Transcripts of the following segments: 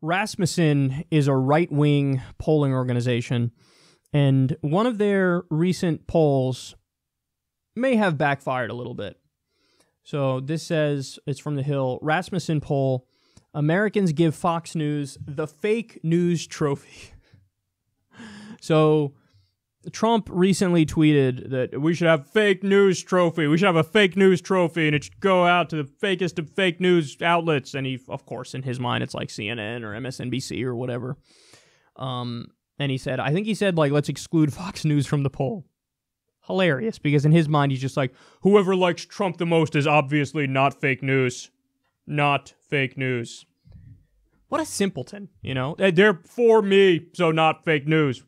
Rasmussen is a right-wing polling organization, and one of their recent polls may have backfired a little bit. So this says, it's from The Hill, Rasmussen poll, Americans give Fox News the fake news trophy. So Trump recently tweeted that we should have fake news trophy. We should have a fake news trophy, and it should go out to the fakest of fake news outlets. And he, of course, in his mind, it's like CNN or MSNBC or whatever. And he said, I think he said, like, let's exclude Fox News from the poll. Hilarious, because in his mind, he's just like, whoever likes Trump the most is obviously not fake news. Not fake news. What a simpleton, you know? They're for me, so not fake news.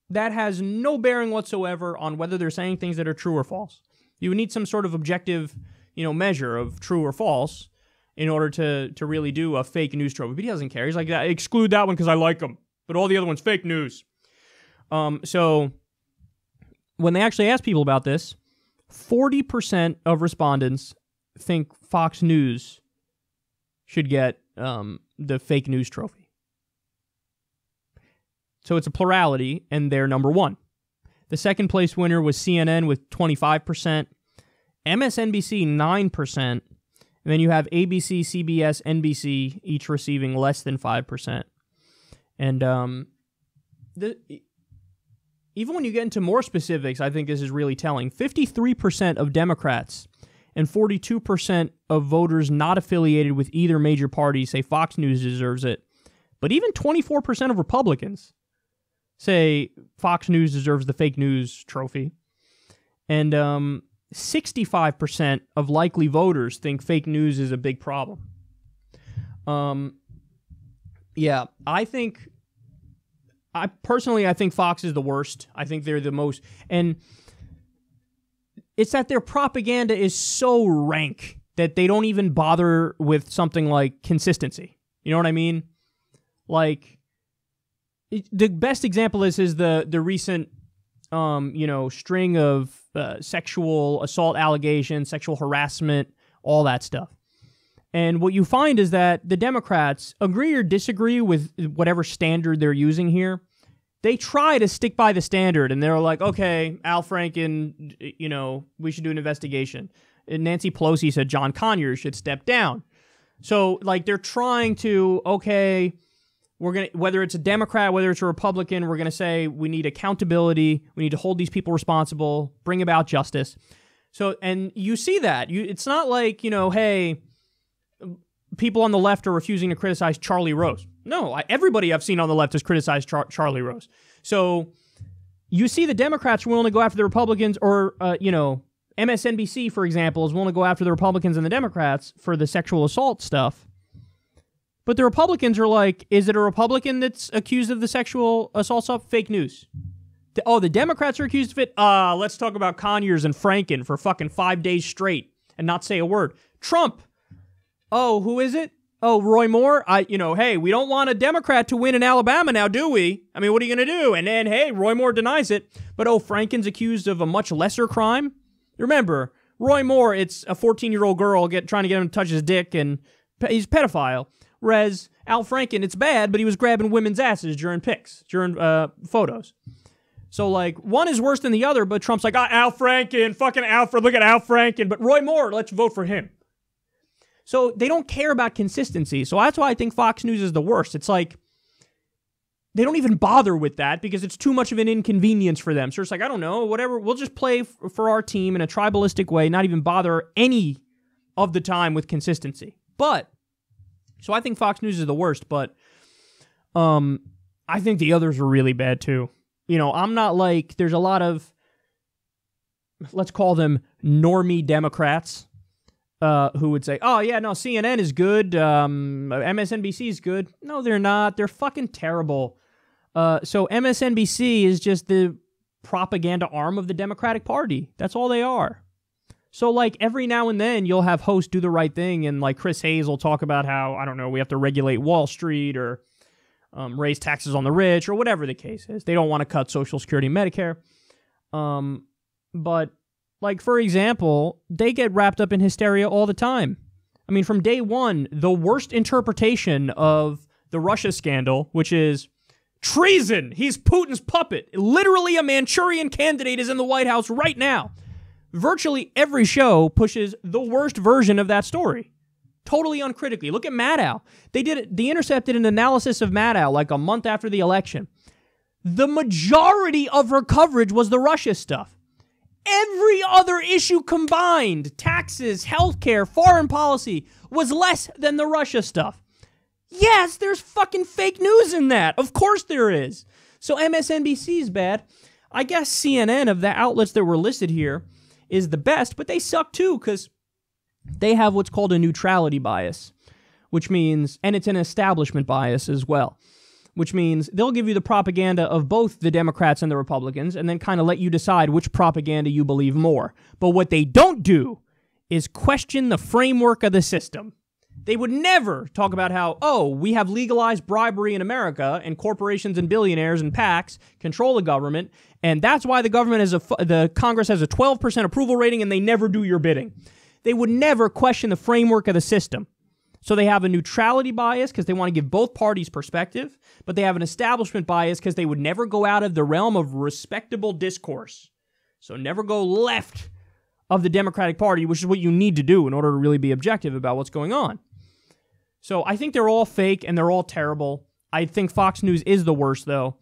That has no bearing whatsoever on whether they're saying things that are true or false. You would need some sort of objective, measure of true or false in order to really do a fake news trophy. But he doesn't care. He's like, exclude that one because I like them. But all the other ones, fake news. So when they actually ask people about this, 40% of respondents think Fox News should get the fake news trophy. So it's a plurality, and they're number one. The second place winner was CNN with 25%, MSNBC 9%, and then you have ABC, CBS, NBC, each receiving less than 5%. And even when you get into more specifics, I think this is really telling. 53% of Democrats and 42% of voters not affiliated with either major party say Fox News deserves it. But even 24% of Republicans say Fox News deserves the fake news trophy. And 65% of likely voters think fake news is a big problem. Yeah, I think Fox is the worst. I think they're the most, and it's that their propaganda is so rank that they don't even bother with something like consistency. You know what I mean? Like, the best example is the recent, string of sexual assault allegations, sexual harassment, all that stuff. And what you find is that the Democrats, agree or disagree with whatever standard they're using here, they try to stick by the standard, and they're like, okay, Al Franken, we should do an investigation. And Nancy Pelosi said John Conyers should step down. So, like, they're trying to, okay, whether it's a Democrat, whether it's a Republican, we're going to say we need accountability, we need to hold these people responsible, bring about justice. So, and you see that. It's not like, hey, people on the left are refusing to criticize Charlie Rose. No, everybody I've seen on the left has criticized Charlie Rose. So you see the Democrats are willing to go after the Republicans, or, MSNBC, for example, is willing to go after the Republicans and the Democrats for the sexual assault stuff. But the Republicans are like, is it a Republican that's accused of the sexual assault stuff? Fake news. The Democrats are accused of it? Let's talk about Conyers and Franken for fucking 5 days straight and not say a word. Trump. Oh, who is it? Oh, Roy Moore? Hey, we don't want a Democrat to win in Alabama now, do we? I mean, what are you going to do? And then, hey, Roy Moore denies it. But, Franken's accused of a much lesser crime? Remember, Roy Moore, it's a 14-year-old girl trying to get him to touch his dick, and he's a pedophile. Whereas Al Franken, it's bad, but he was grabbing women's asses during photos. So, like, one is worse than the other, but Trump's like, Al Franken, fucking Alfred, look at Al Franken. But Roy Moore, let's vote for him. So they don't care about consistency. So that's why I think Fox News is the worst. It's like, they don't even bother with that because it's too much of an inconvenience for them. So it's like, I don't know, whatever, we'll just play for our team in a tribalistic way, not even bother any of the time with consistency. But, so I think Fox News is the worst, but I think the others are really bad too. I'm not like, there's a lot of, let's call them normie Democrats, who would say, oh, yeah, no, CNN is good, MSNBC is good. No, they're not. They're fucking terrible. So MSNBC is just the propaganda arm of the Democratic Party. That's all they are. So, like, every now and then you'll have hosts do the right thing, and, like, Chris Hayes will talk about how, I don't know, we have to regulate Wall Street or raise taxes on the rich or whatever the case is. They don't want to cut Social Security and Medicare. But, like, for example, they get wrapped up in hysteria all the time. I mean, from day one, the worst interpretation of the Russia scandal, which is treason. He's Putin's puppet. Literally a Manchurian candidate is in the White House right now. Virtually every show pushes the worst version of that story. Totally uncritically. Look at Maddow. The Intercept did an analysis of Maddow like a month after the election. The majority of her coverage was the Russia stuff. Every other issue combined, taxes, healthcare, foreign policy, was less than the Russia stuff. Yes, there's fucking fake news in that. Of course there is. So MSNBC is bad. I guess CNN, of the outlets that were listed here, is the best, but they suck too because they have what's called a neutrality bias, which means, and it's an establishment bias as well, which means they'll give you the propaganda of both the Democrats and the Republicans and then kind of let you decide which propaganda you believe more. But what they don't do is question the framework of the system. They would never talk about how, oh, we have legalized bribery in America and corporations and billionaires and PACs control the government, and that's why the the Congress has a 12% approval rating and they never do your bidding. They would never question the framework of the system. So they have a neutrality bias because they want to give both parties perspective, but they have an establishment bias because they would never go out of the realm of respectable discourse. So never go left of the Democratic Party, which is what you need to do in order to really be objective about what's going on. So I think they're all fake and they're all terrible. I think Fox News is the worst, though.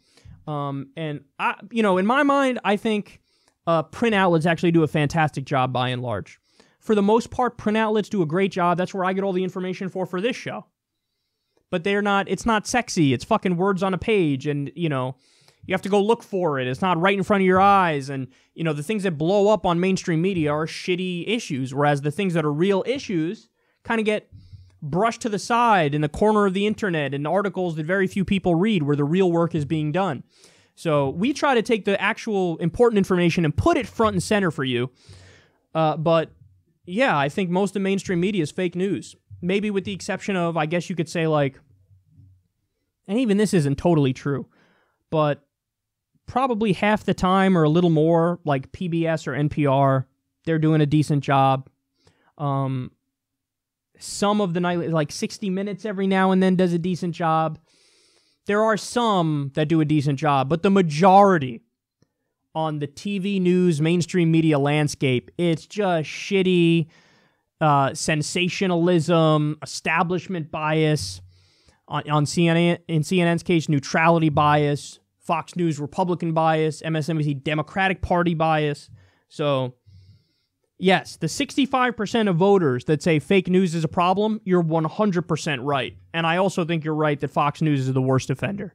And in my mind, I think print outlets actually do a fantastic job by and large. For the most part, print outlets do a great job. That's where I get all the information for this show. But it's not sexy. It's fucking words on a page, and you have to go look for it. It's not right in front of your eyes, and the things that blow up on mainstream media are shitty issues, whereas the things that are real issues kind of get brushed to the side in the corner of the internet in articles that very few people read where the real work is being done. So we try to take the actual important information and put it front and center for you. But yeah, I think most of mainstream media is fake news. Maybe with the exception of, I guess you could say and even this isn't totally true, but probably half the time or a little more, like PBS or NPR, they're doing a decent job. Some of the night, like 60 Minutes every now and then does a decent job. There are some that do a decent job, but the majority on the TV news, mainstream media landscape, it's just shitty sensationalism, establishment bias. On CNN, in CNN's case, neutrality bias. Fox News, Republican bias. MSNBC, Democratic Party bias. So yes, the 65% of voters that say fake news is a problem, you're 100% right. And I also think you're right that Fox News is the worst offender.